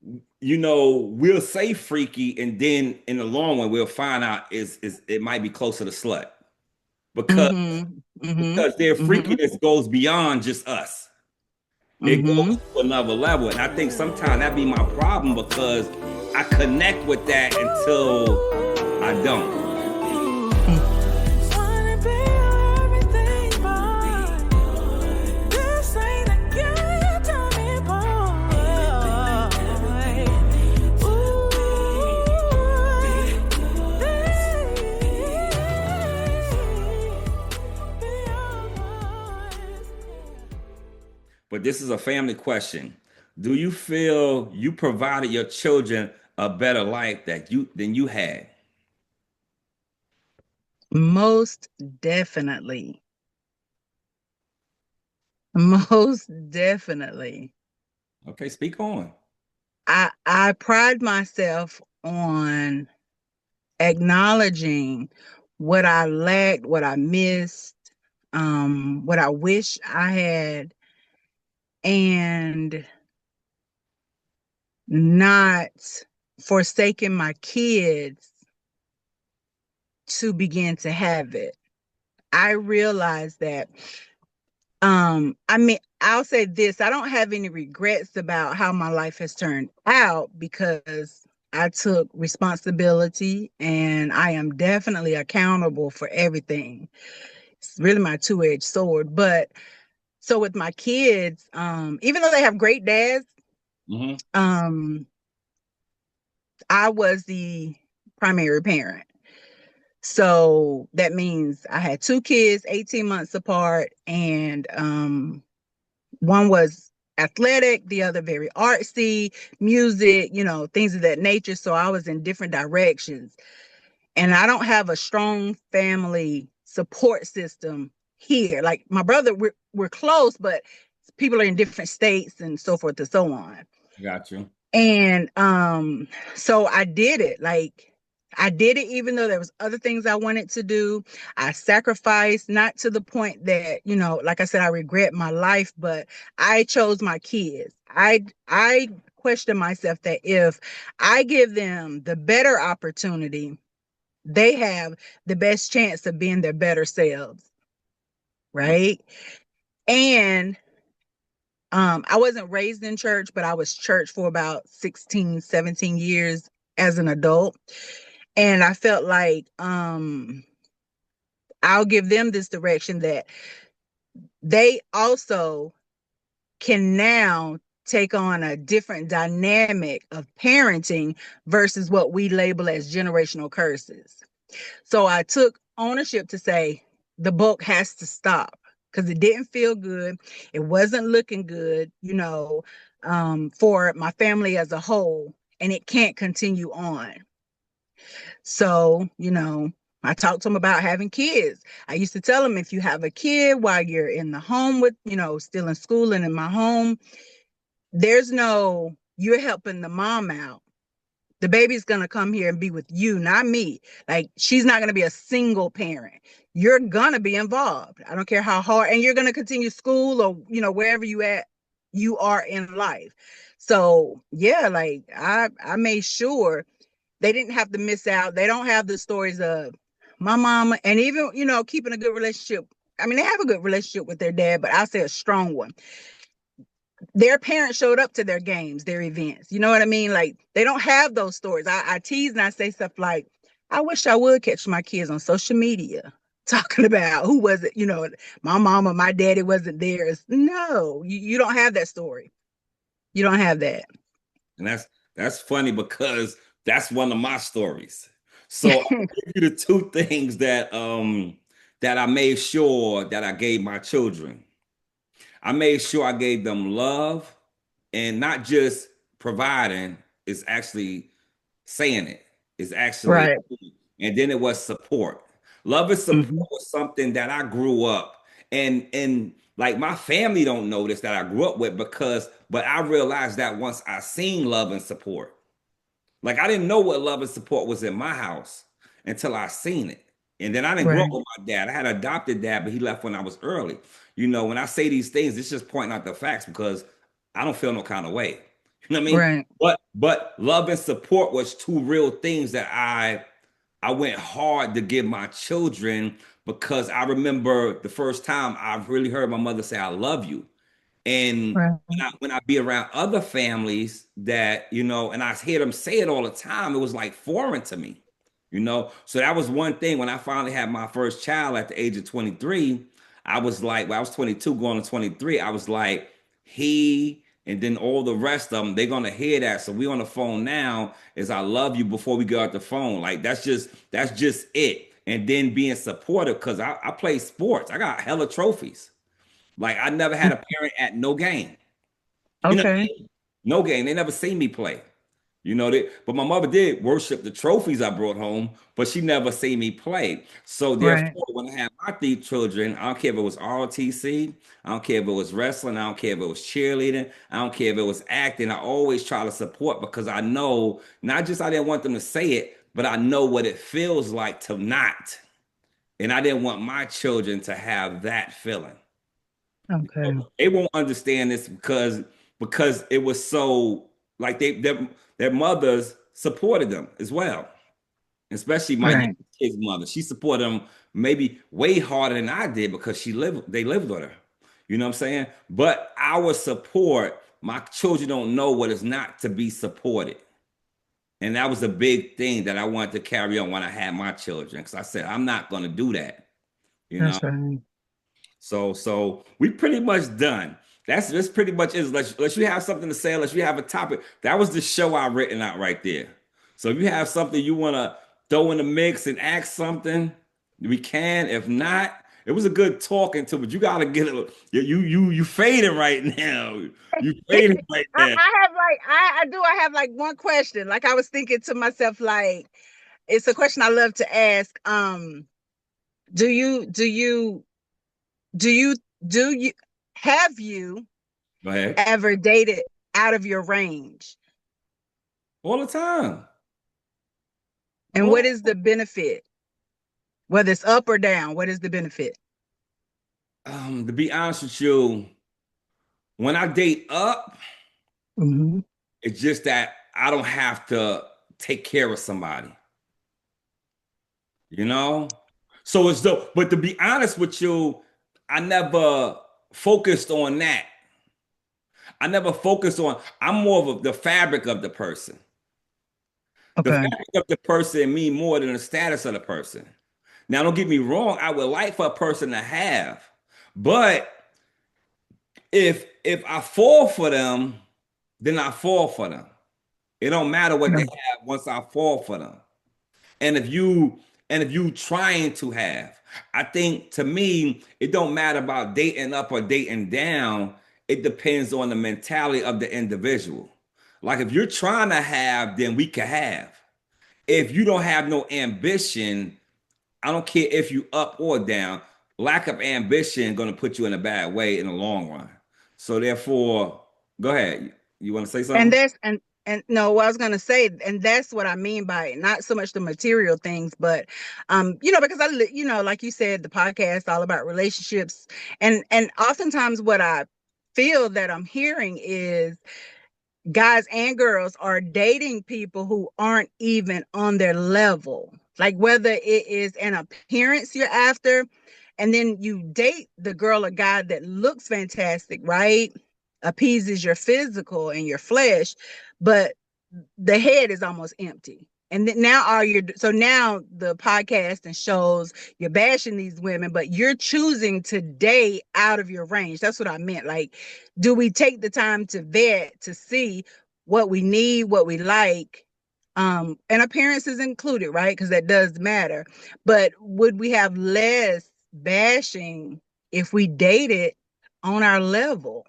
we'll say freaky, and then in the long run, we'll find out is it might be closer to slut because Mm-hmm. Mm-hmm. their Mm-hmm. freakiness goes beyond just us. It goes Mm-hmm. to another level, and I think sometimes that be my problem because I connect with that until I don't. But this is a family question. Do you feel you provided your children a better life than you had? Most definitely. Most definitely. Okay, speak on. I pride myself on acknowledging what I lacked, what I missed, what I wish I had, and not forsaking my kids to begin to have it. I realize that I mean, I'll say this, I don't have any regrets about how my life has turned out because I took responsibility and I am definitely accountable for everything. It's really my two-edged sword. But so with my kids, even though they have great dads, Hmm. um, I was the primary parent. So that means I had two kids, 18 months apart, and one was athletic, the other very artsy, music, things of that nature. So I was in different directions. And I don't have a strong family support system here. Like my brother, we're close, but people are in different states and so forth and so on. Got you. And so I did it. Like I did it even though there was other things I wanted to do. I sacrificed, not to the point that, like I said, I regret my life, but I chose my kids. I question myself that if I give them the better opportunity, they have the best chance of being their better selves, right? And I wasn't raised in church, but I was church for about 16, 17 years as an adult. And I felt like I'll give them this direction that they also can now take on a different dynamic of parenting versus what we label as generational curses. So I took ownership to say the book has to stop because it didn't feel good. It wasn't looking good, for my family as a whole, and it can't continue on. So, I talked to them about having kids. I used to tell them if you have a kid while you're in the home with, still in school and in my home, there's no, you're helping the mom out. The baby's going to come here and be with you, not me. Like, she's not going to be a single parent. You're going to be involved. I don't care how hard, and you're going to continue school or, wherever you are in life. So yeah, like I made sure they didn't have to miss out. They don't have the stories of my mama, and even, keeping a good relationship. I mean, they have a good relationship with their dad, but I'll say a strong one. Their parents showed up to their games, their events. You know what I mean? Like, they don't have those stories. I tease and I say stuff like, I wish I would catch my kids on social media talking about who was it, my mom or my daddy wasn't there. No, you don't have that story. You don't have that. And that's funny because that's one of my stories. So I'll give you the two things that I made sure that I gave my children. I made sure I gave them love and not just providing, it's actually saying it. It's actually, Right. and then it was support. Love and support Mm-hmm. was something that I grew up and like my family don't know this that I grew up with because but I realized that once I seen love and support. Like I didn't know what love and support was in my house until I seen it. And then I didn't grow up Right. with my dad. I had an adopted dad, but he left when I was early. When I say these things, it's just pointing out the facts because I don't feel no kind of way. You know what I mean? Right. But But love and support was two real things that I went hard to give my children, because I remember the first time I really heard my mother say, "I love you." And Right. when I be around other families that, and I hear them say it all the time, it was like foreign to me. So that was one thing. When I finally had my first child at the age of 23, I was like, well, I was 22 going to 23. I was like, he and then all the rest of them, they're gonna hear that. So we on the phone now is "I love you" before we go out the phone. Like that's just it. And then being supportive, because I play sports. I got hella trophies. Like I never had a parent at no game. You know what Okay. I mean? No game. They never seen me play. But my mother did worship the trophies I brought home, but she never seen me play. So Right. therefore, when I had my three children, I don't care if it was ROTC, I don't care if it was wrestling, I don't care if it was cheerleading, I don't care if it was acting. I always try to support, because I know not just I didn't want them to say it, but I know what it feels like to not. And I didn't want my children to have that feeling. Okay. They won't understand this because it was so like their mothers supported them as well, especially my Right. young kid's mother. She supported them maybe way harder than I did, because they lived with her. You know what I'm saying? But our support, my children don't know what it's not to be supported. And that was a big thing that I wanted to carry on when I had my children. Because I said, I'm not going to do that. You know? That's right. So we pretty much done. That's pretty much it. Unless you have something to say, unless you have a topic. That was the show I written out right there. So if you have something you want to throw in the mix and ask something, we can. If not, it was a good talking to, but you gotta get it. You fading right now. You fading right now. I have like I have like one question. Like I was thinking to myself, like it's a question I love to ask. Do you do you do you do you have you Go ahead. ever dated out of your range? All the time. And All what is the benefit? Whether it's up or down, what is the benefit? to be honest with you, when I date up, Mm-hmm. it's just that I don't have to take care of somebody, you know? So it's though, but to be honest with you, I never focused on that. I never focused on, I'm more of the fabric of the person. The Okay. fabric of the person mean more than the status of the person. Now, don't get me wrong, I would like for a person to have, but if I fall for them, then I fall for them. It don't matter what they Yeah. have once I fall for them. And if you trying to have, I think to me, it don't matter about dating up or dating down. It depends on the mentality of the individual. Like if you're trying to have, then we can have. If you don't have no ambition, I don't care if you up or down. Lack of ambition going to put you in a bad way in the long run. So therefore, go ahead. You want to say And something? that's and no, what I was gonna say, and that's what I mean by it. Not so much the material things, but because like you said, the podcast all about relationships, and oftentimes what I feel that I'm hearing is guys and girls are dating people who aren't even on their level. Like whether it is an appearance you're after, and then you date the girl or guy that looks fantastic, right? Appeases your physical and your flesh, but the head is almost empty. And then now are you so now the podcast and shows you're bashing these women, but you're choosing to date out of your range. That's what I meant. Like, do we take the time to vet to see what we need, what we like? And appearances included, right? Because that does matter. But would we have less bashing if we dated on our level?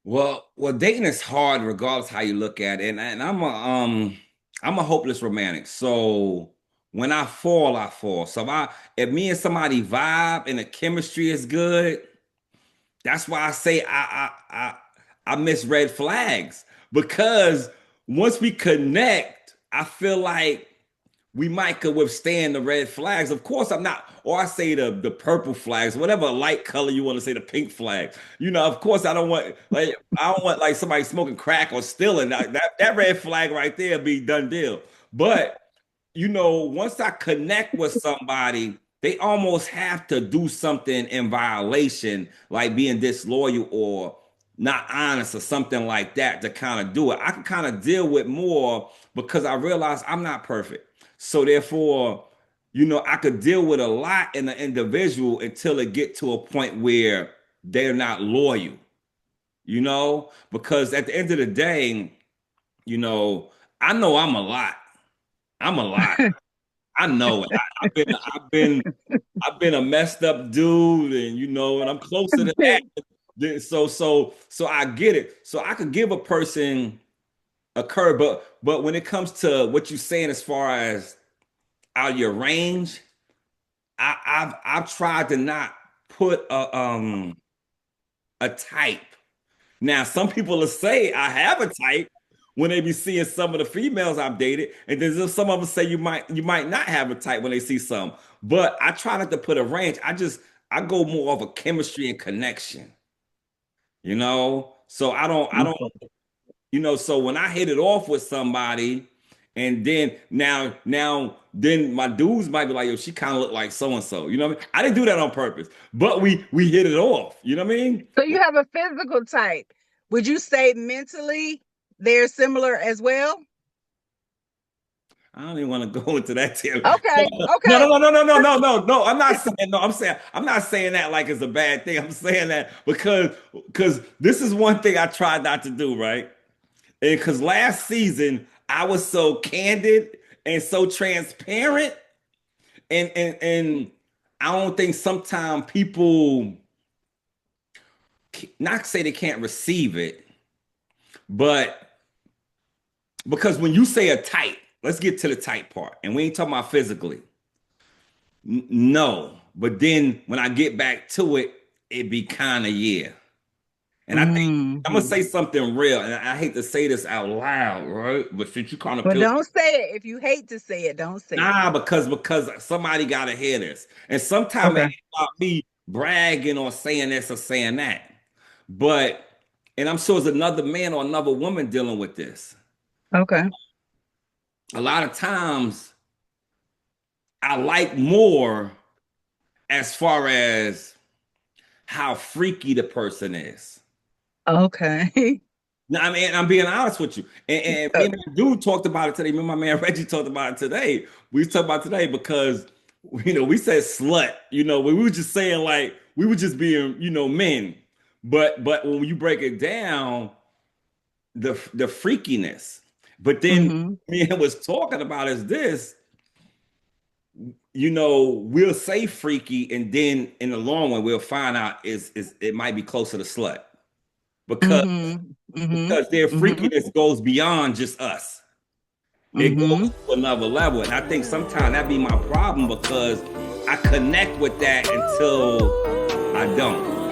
Well, dating is hard regardless how you look at it. And I'm a hopeless romantic. So when I fall, I fall. So if me and somebody vibe and the chemistry is good, that's why I say I miss red flags. Because once we connect, I feel like we might could withstand the red flags. Of course, I'm not, or I say the purple flags, whatever light color you want to say, the pink flag. Of course, I don't want like somebody smoking crack or stealing. That red flag right there be done deal. But once I connect with somebody, they almost have to do something in violation, like being disloyal or not honest or something like that to kind of do it. I can kind of deal with more because I realize I'm not perfect. So therefore, I could deal with a lot in an individual until it get to a point where they're not loyal, because at the end of the day, I know I'm a lot. I'm a lot. I know it. I've been a messed up dude, and I'm closer to that. So I get it. So I could give a person a curve, but when it comes to what you're saying as far as out of your range, I've tried to not put a type. Now, some people will say I have a type when they be seeing some of the females I've dated, and then some of them say you might not have a type when they see some. But I try not to put a range. I go more of a chemistry and connection. So I don't. So when I hit it off with somebody, and then then my dudes might be like, yo, she kind of look like so and so. You know what I mean? I didn't do that on purpose, but we hit it off. You know what I mean? So you have a physical type. Would you say mentally they're similar as well? I don't even want to go into that too. Okay. No, Okay. no, no, no, no, no, no, no. I'm not saying no. I'm not saying that like it's a bad thing. I'm saying that because this is one thing I tried not to do, right? And because last season I was so candid and so transparent, and I don't think sometimes people not say they can't receive it, but because when you say a type, let's get to the type part, and we ain't talking about physically. No, but then when I get back to it, it be kind of yeah. And I think I'm gonna Hmm. say something real, and I hate to say this out loud, right? But since you kind of Well, feel don't say it. If you hate to say it, don't say it. nah, because somebody gotta hear this, and sometimes it Okay. ain't about me bragging or saying this or saying that, but and I'm sure it's another man or another woman dealing with this. Okay. A lot of times, I like more as far as how freaky the person is. Okay. No, I mean, I'm being honest with you. And me and my dude talked about it today. Me and my man Reggie talked about it today. We talked about it today because, we said slut. We were just saying like, we were just being, men. But when you break it down, the freakiness. But then Hmm. me and was talking about is this, we'll say freaky, and then in the long run, we'll find out is it might be closer to slut because Hmm. Hmm. because their Hmm. freakiness goes beyond just us. It goes Hmm. to another level. And I think sometimes that be my problem because I connect with that until I don't.